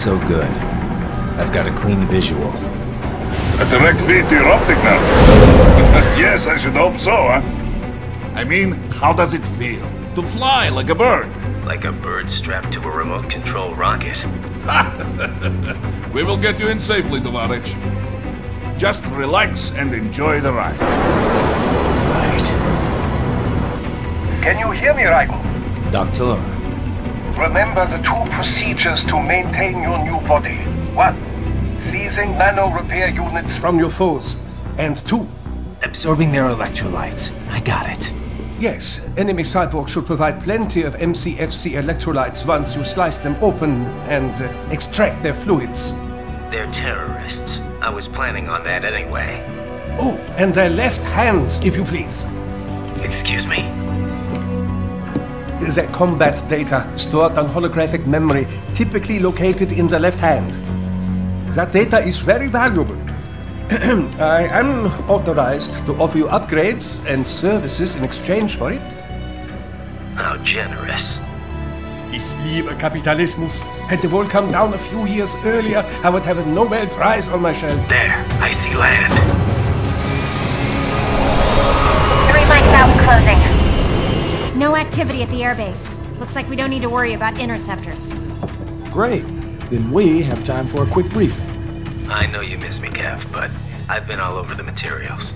so good. I've got a clean visual. A direct feed to your optic now. Yes, I should hope so, huh? I mean, how does it feel? To fly like a bird? Like a bird strapped to a remote control rocket. We will get you in safely, Tovarich. Just relax and enjoy the ride. Right. Can you hear me, Raiko? Doctor. Remember the two procedures to maintain your new body. 1. Seizing nano-repair units from your foes. And 2. Absorbing their electrolytes. I got it. Yes, enemy cyborgs should provide plenty of MCFC electrolytes once you slice them open and extract their fluids. They're terrorists. I was planning on that anyway. Oh, and their left hands, if you please. Excuse me? Their combat data stored on holographic memory, typically located in the left hand. That data is very valuable. I am authorized to offer you upgrades and services in exchange for it. How generous. Ich liebe Kapitalismus. Had the world come down a few years earlier, I would have a Nobel Prize on my shelf. There, I see land. 3 mics out and closing. No activity at the airbase. Looks like we don't need to worry about interceptors. Great. Then we have time for a quick briefing. I know you miss me, Kev, but I've been all over the materials.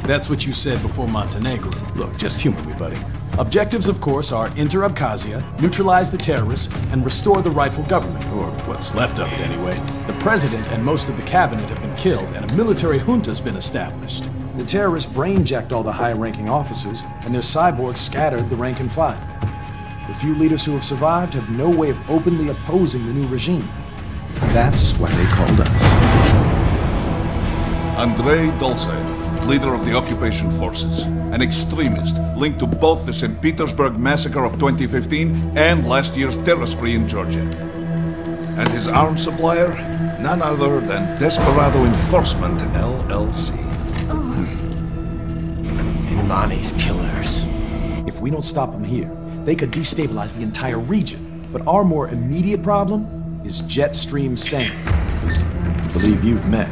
That's what you said before Montenegro. Look, just humor me, buddy. Objectives, of course, are enter Abkhazia, neutralize the terrorists, and restore the rightful government, or what's left of it anyway. The president and most of the cabinet have been killed, and a military junta's been established. The terrorists brain-jacked all the high-ranking officers, and their cyborgs scattered the rank and file. The few leaders who have survived have no way of openly opposing the new regime. That's why they called us. Andrei Dolzaev, leader of the occupation forces, an extremist linked to both the St. Petersburg massacre of 2015 and last year's terror spree in Georgia. And his arms supplier, none other than Desperado Enforcement, LLC. Imani's killers. If we don't stop them here, they could destabilize the entire region. But our more immediate problem is Jetstream Sane. I believe you've met.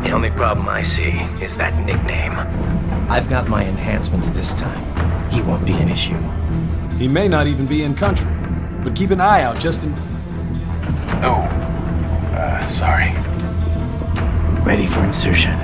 The only problem I see is that nickname. I've got my enhancements this time. He won't be an issue. He may not even be in country, but keep an eye out just in... Oh, sorry. Ready for insertion.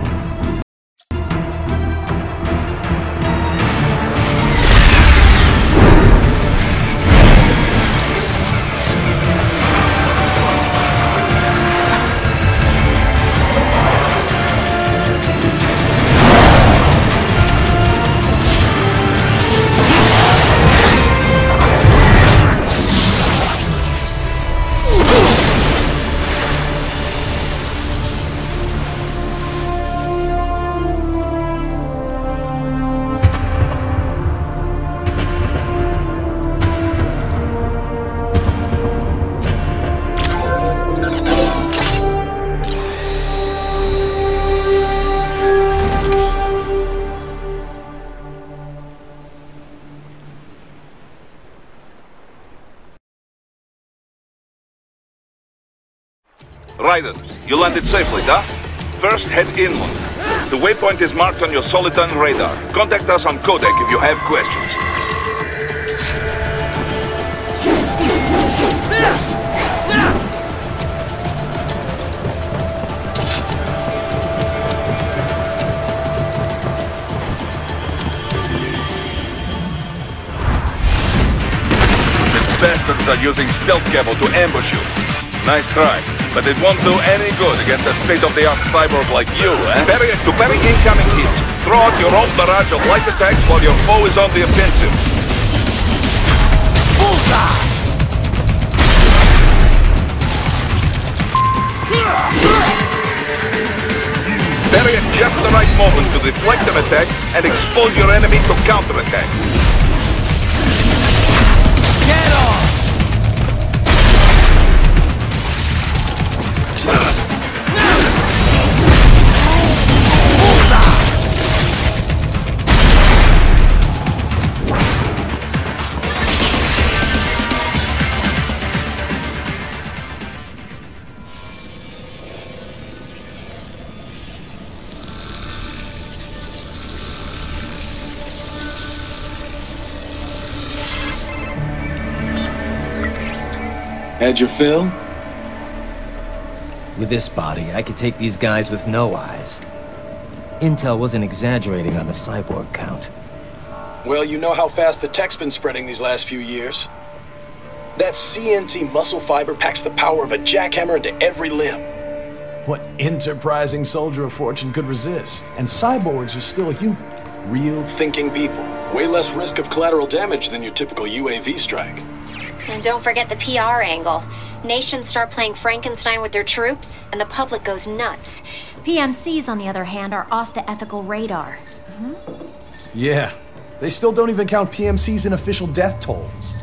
Ryder, you landed safely, huh? First, head inland. The waypoint is marked on your Soliton radar. Contact us on Codec if you have questions. The bastards are using stealth cable to ambush you. Nice try, but it won't do any good against a state-of-the-art cyborg like you, eh? To parry incoming hits, throw out your own barrage of light attacks while your foe is on the offensive. Bullseye! Parry at just the right moment to deflect an attack and expose your enemy to counterattack. Get off! Had your fill? With this body, I could take these guys with no eyes. Intel wasn't exaggerating on the cyborg count. Well, you know how fast the tech's been spreading these last few years. That CNT muscle fiber packs the power of a jackhammer into every limb. What enterprising soldier of fortune could resist? And cyborgs are still human. Real Thinking people. Way less risk of collateral damage than your typical UAV strike. And don't forget the PR angle. Nations start playing Frankenstein with their troops, and the public goes nuts. PMCs, on the other hand, are off the ethical radar. Yeah, they still don't even count PMCs in official death tolls.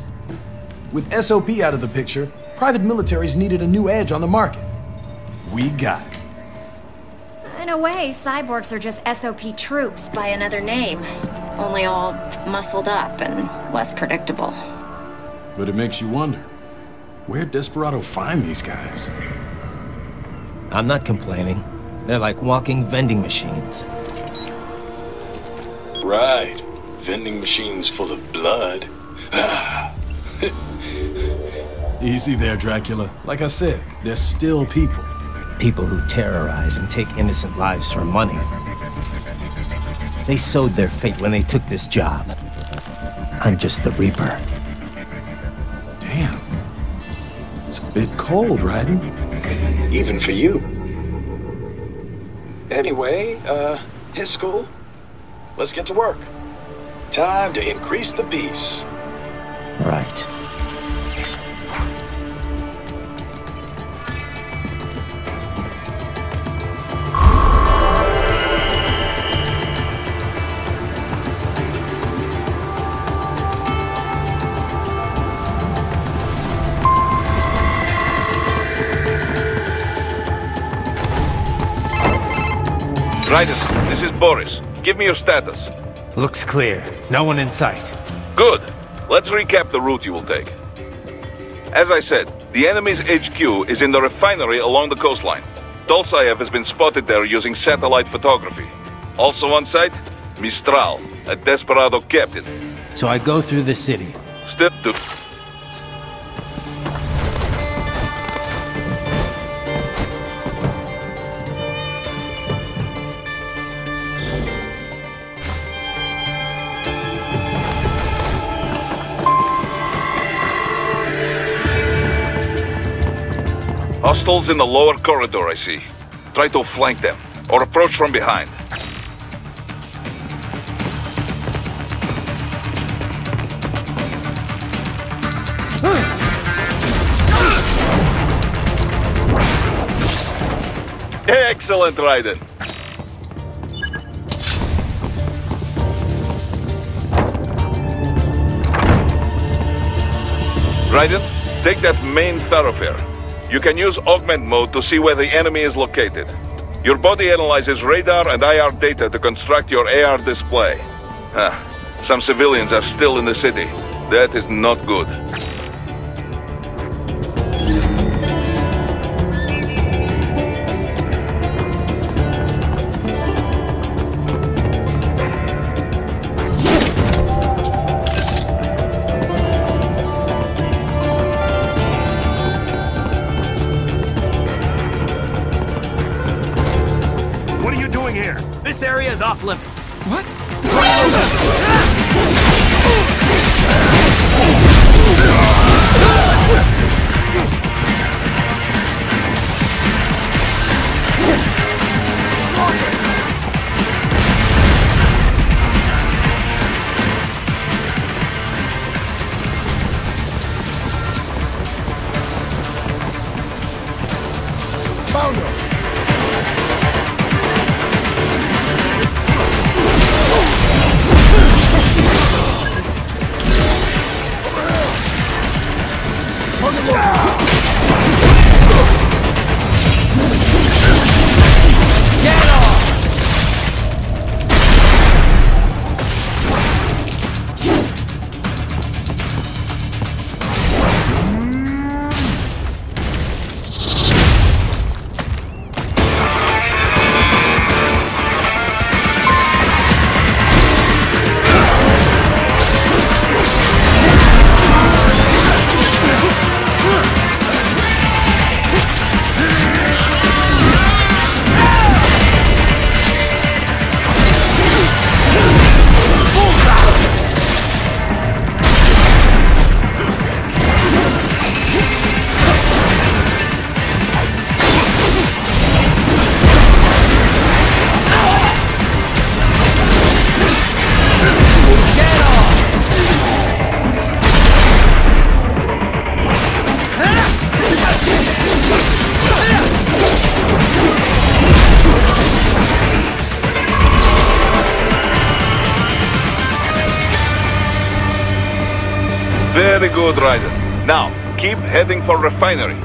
With SOP out of the picture, private militaries needed a new edge on the market. We got it. In a way, cyborgs are just SOP troops by another name. Only all muscled up and less predictable. But it makes you wonder, where'd Desperado find these guys? I'm not complaining. They're like walking vending machines. Right. Vending machines full of blood. Easy there, Dracula. Like I said, they're still people. People who terrorize and take innocent lives for money. They sowed their fate when they took this job. I'm just the Reaper. Damn. It's a bit cold, Raiden. Even for you. Anyway, his school? Let's get to work. Time to increase the peace. Right. Raiden, this is Boris. Give me your status. Looks clear. No one in sight. Good. Let's recap the route you will take. As I said, the enemy's HQ is in the refinery along the coastline. Dolsaev has been spotted there using satellite photography. Also on site, Mistral, a Desperado captain. So I go through the city. Step 2. Hostiles in the lower corridor, I see. Try to flank them, or approach from behind. Excellent, Raiden. Raiden, take that main thoroughfare. You can use augment mode to see where the enemy is located. Your body analyzes radar and IR data to construct your AR display. Some civilians are still in the city. That is not good. This area is off limits. What? Very good, Ryder. Now, keep heading for refinery.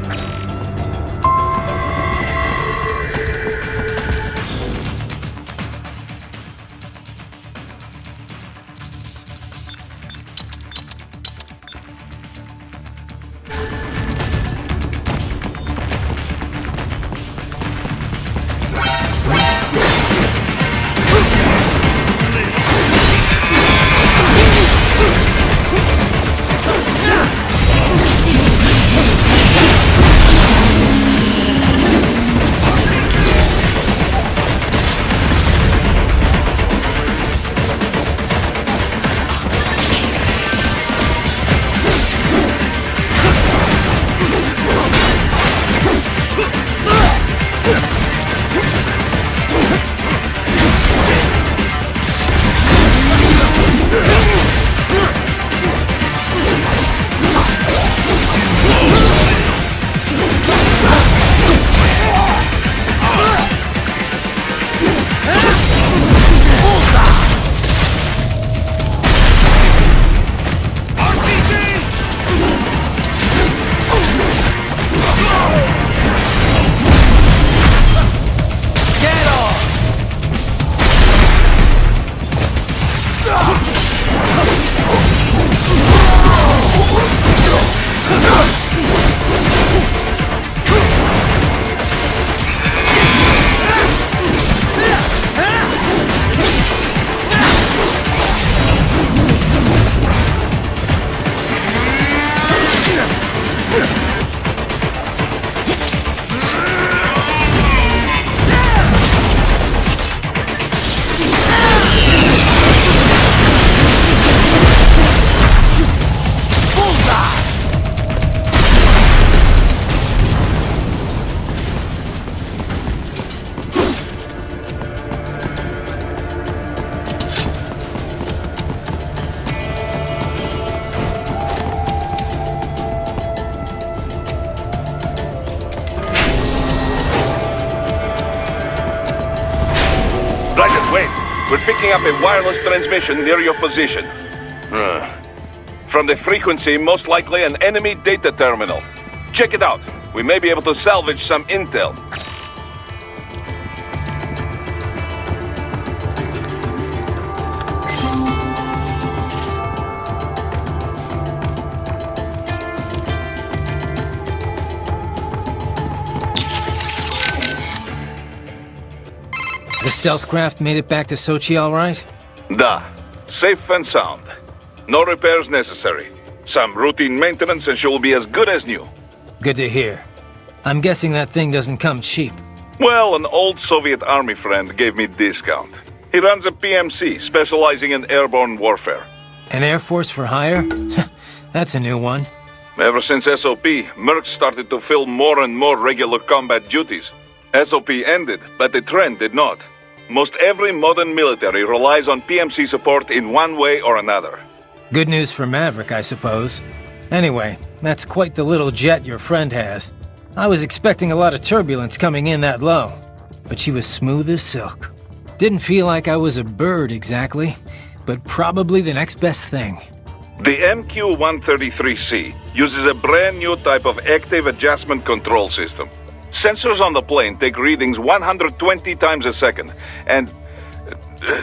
We're picking up a wireless transmission near your position. From the frequency, most likely an enemy data terminal. Check it out. We may be able to salvage some intel. The stealth craft made it back to Sochi all right? Da. Safe and sound. No repairs necessary. Some routine maintenance and she will be as good as new. Good to hear. I'm guessing that thing doesn't come cheap. Well, an old Soviet army friend gave me discount. He runs a PMC, specializing in airborne warfare. An Air Force for hire? That's a new one. Ever since SOP, Mercs started to fill more and more regular combat duties. SOP ended, but the trend did not. Most every modern military relies on PMC support in one way or another. Good news for Maverick, I suppose. Anyway, that's quite the little jet your friend has. I was expecting a lot of turbulence coming in that low, but she was smooth as silk. Didn't feel like I was a bird exactly, but probably the next best thing. The MQ-133C uses a brand new type of active adjustment control system. Sensors on the plane take readings 120 times a second, and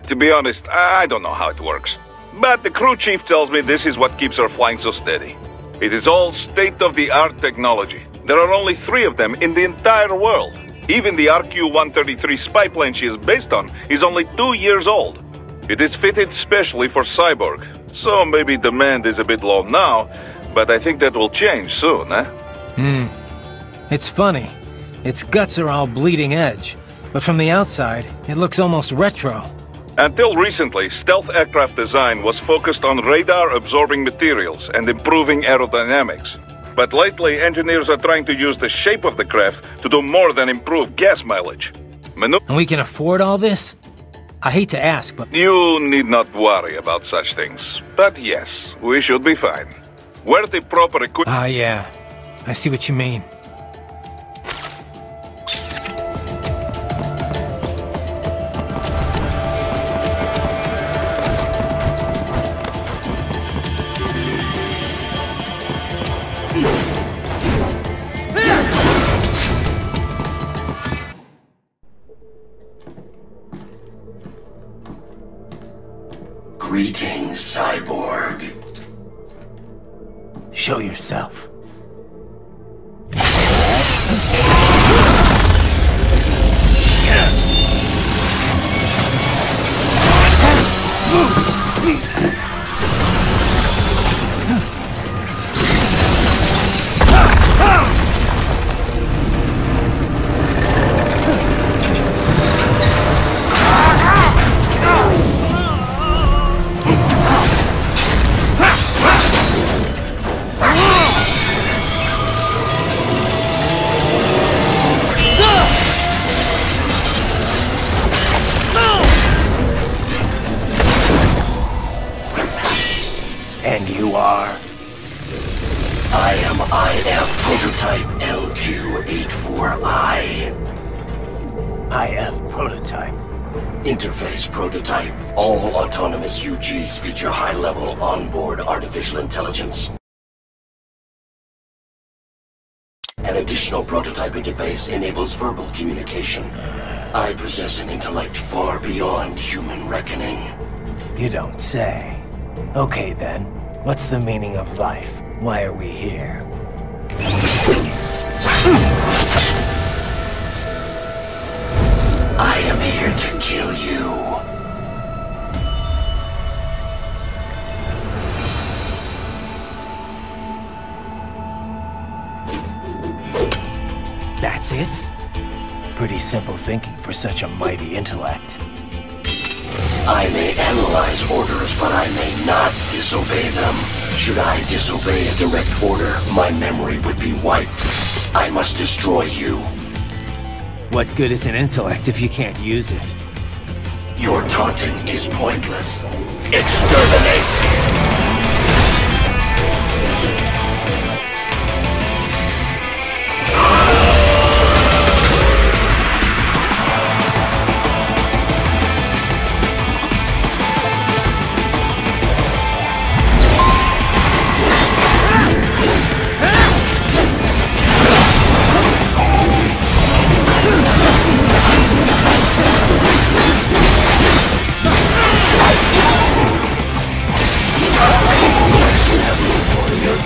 to be honest, I don't know how it works. But the crew chief tells me this is what keeps her flying so steady. It is all state-of-the-art technology. There are only 3 of them in the entire world. Even the RQ-133 spy plane she is based on is only 2 years old. It is fitted specially for Cyborg, so maybe demand is a bit low now, but I think that will change soon, eh? It's funny. Its guts are all bleeding edge, but from the outside, it looks almost retro. Until recently, stealth aircraft design was focused on radar-absorbing materials and improving aerodynamics. But lately, engineers are trying to use the shape of the craft to do more than improve gas mileage. And we can afford all this? I hate to ask, but... You need not worry about such things. But yes, we should be fine. Where the proper equipment... Ah, yeah. I see what you mean. Greetings, cyborg. Show yourself. And you are? I am IF Prototype LQ84I. IF Prototype. Interface Prototype. All autonomous UGs feature high-level onboard artificial intelligence. An additional prototype interface enables verbal communication. I possess an intellect far beyond human reckoning. You don't say. Okay then, what's the meaning of life? Why are we here? I am here to kill you. That's it? Pretty simple thinking for such a mighty intellect. I may analyze orders, but I may not disobey them. Should I disobey a direct order, my memory would be wiped. I must destroy you. What good is an intellect if you can't use it? Your taunting is pointless. Exterminate!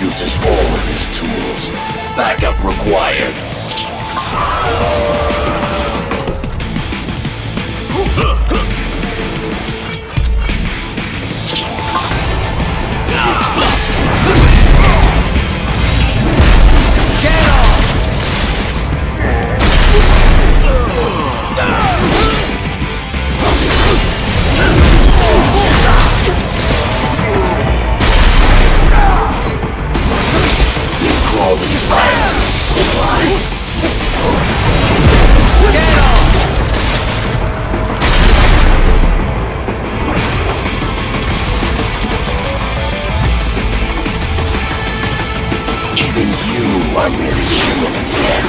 Uses all of his tools. Backup required. Get off! All these violence supplies. Get off! Even you are merely human again.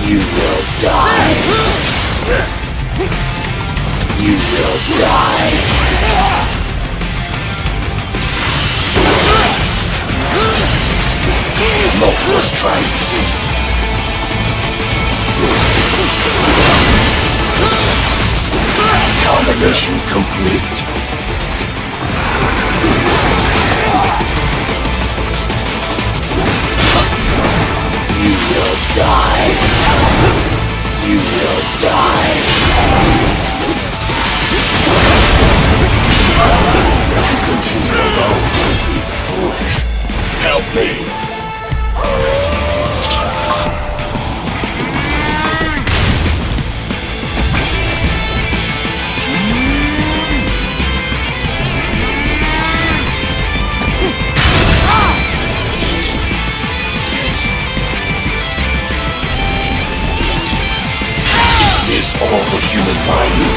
You will die. You will die. Multiple strikes. Combination complete. You will die. You will die. To continue alone would be foolish. Help me. Is this all the human mind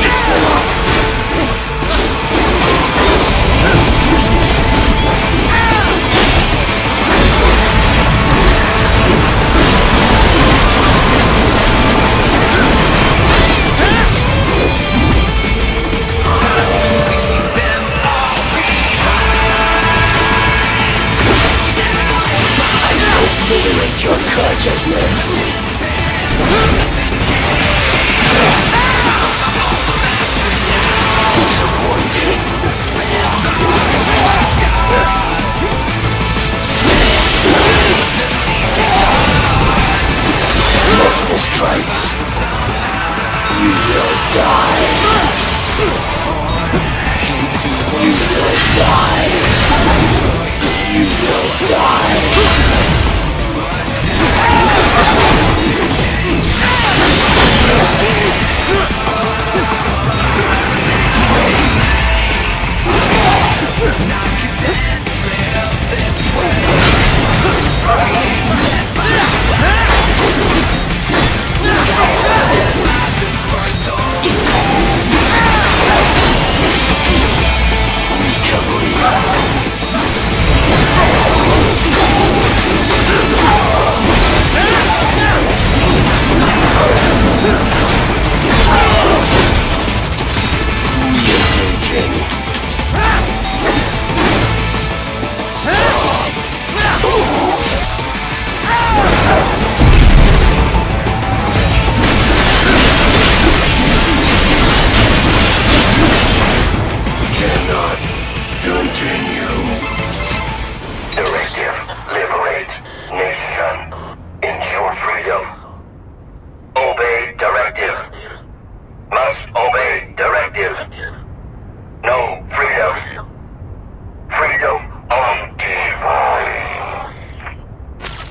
righteousness. Disappointing. Multiple strikes. You will die. You will die. You will die.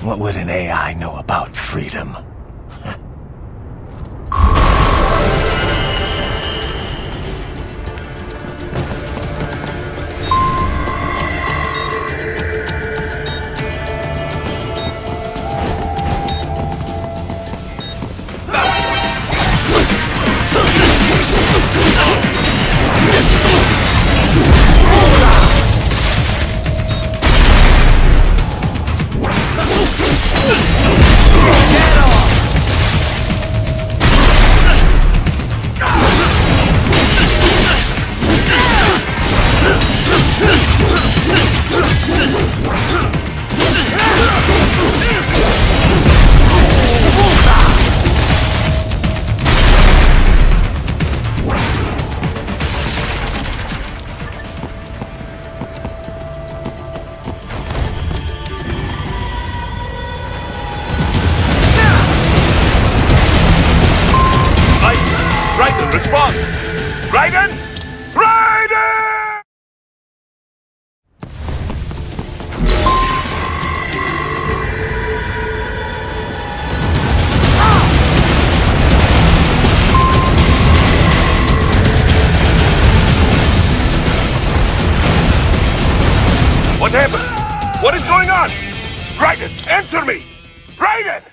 What would an AI know about freedom? Respond! Raiden! Raiden! What happened? What is going on? Raiden, answer me! Raiden!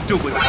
do with it.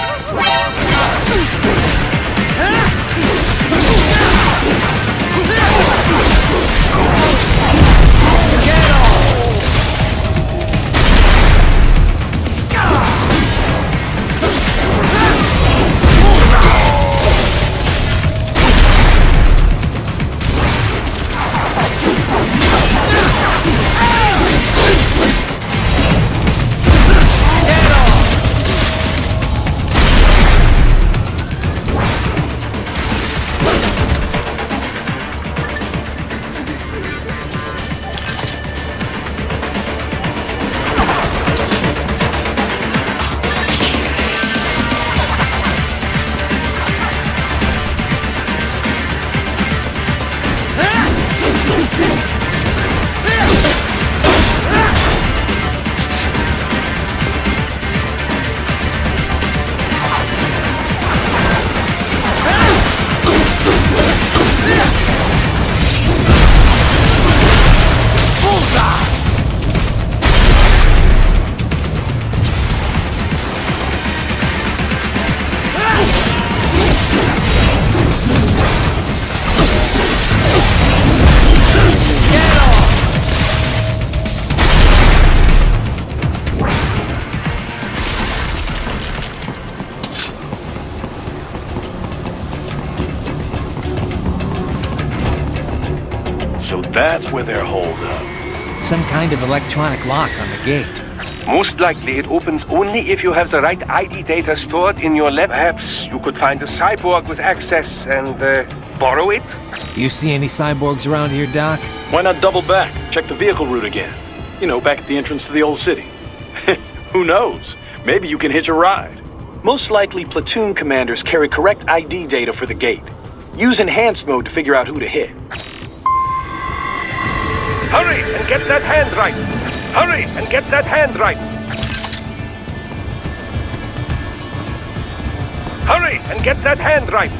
So that's where they're holed up. Some kind of electronic lock on the gate. Most likely it opens only if you have the right ID data stored in your lab. Perhaps you could find a cyborg with access and borrow it? You see any cyborgs around here, Doc? Why not double back? Check the vehicle route again. You know, back at the entrance to the old city. Who knows? Maybe you can hitch a ride. Most likely platoon commanders carry correct ID data for the gate. Use enhanced mode to figure out who to hit. Hurry and get that hand right! Hurry and get that hand right! Hurry and get that hand right!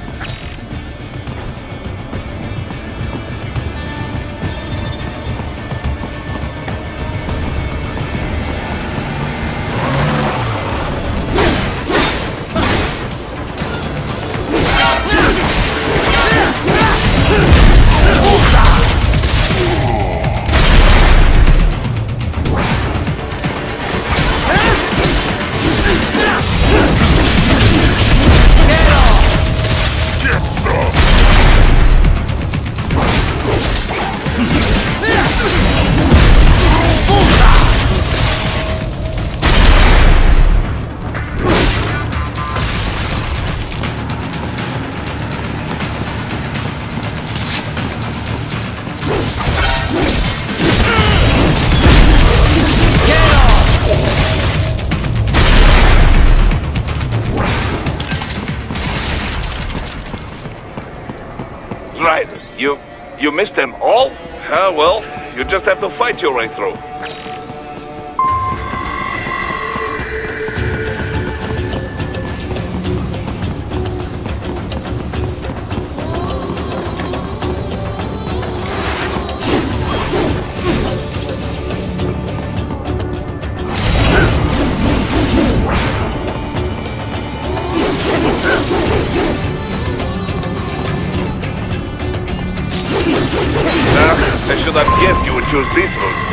Right. You missed them all? Ah, well, you just have to fight your way through. I should have guessed you would choose this route.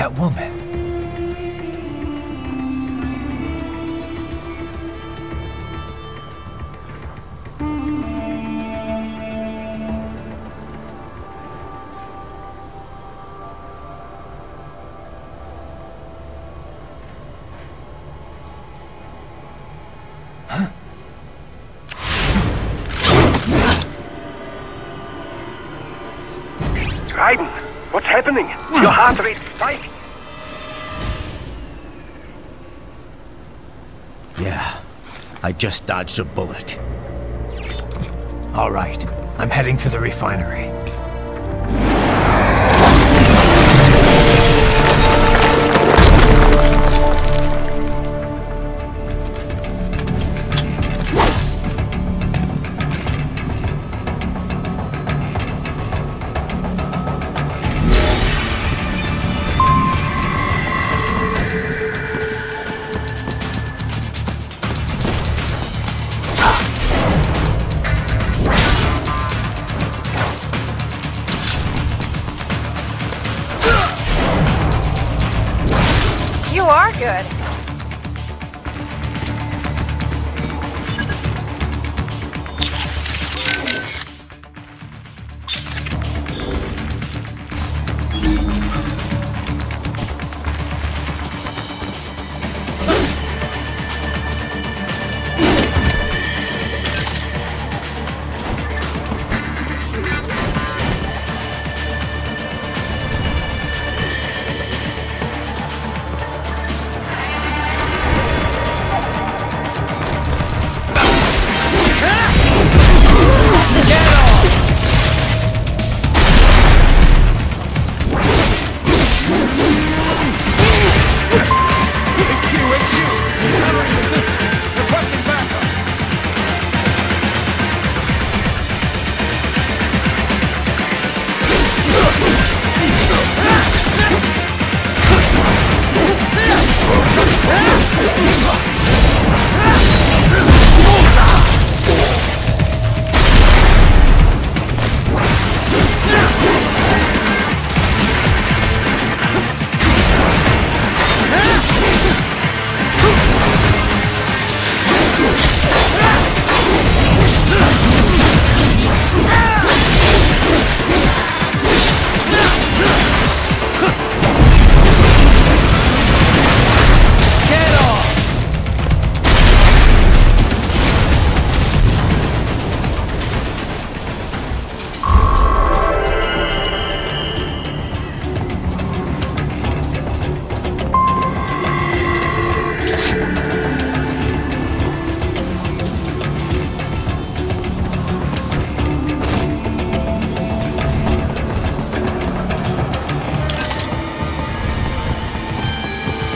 that woman? Raiden, what's happening? Your heart rate spiked. Yeah, I just dodged a bullet. All right, I'm heading for the refinery. You are good.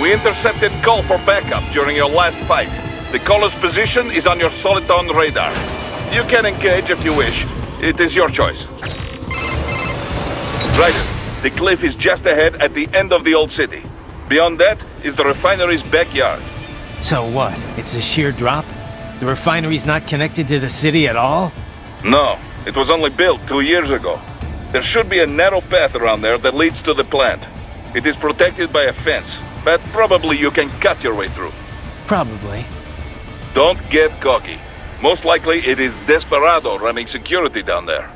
We intercepted call for backup during your last fight. The caller's position is on your Soliton radar. You can engage if you wish. It is your choice. Raiden, the cliff is just ahead at the end of the old city. Beyond that is the refinery's backyard. So what? It's a sheer drop? The refinery's not connected to the city at all? No, it was only built 2 years ago. There should be a narrow path around there that leads to the plant. It is protected by a fence, but probably you can cut your way through. Probably. Don't get cocky. Most likely it is Desperado running security down there.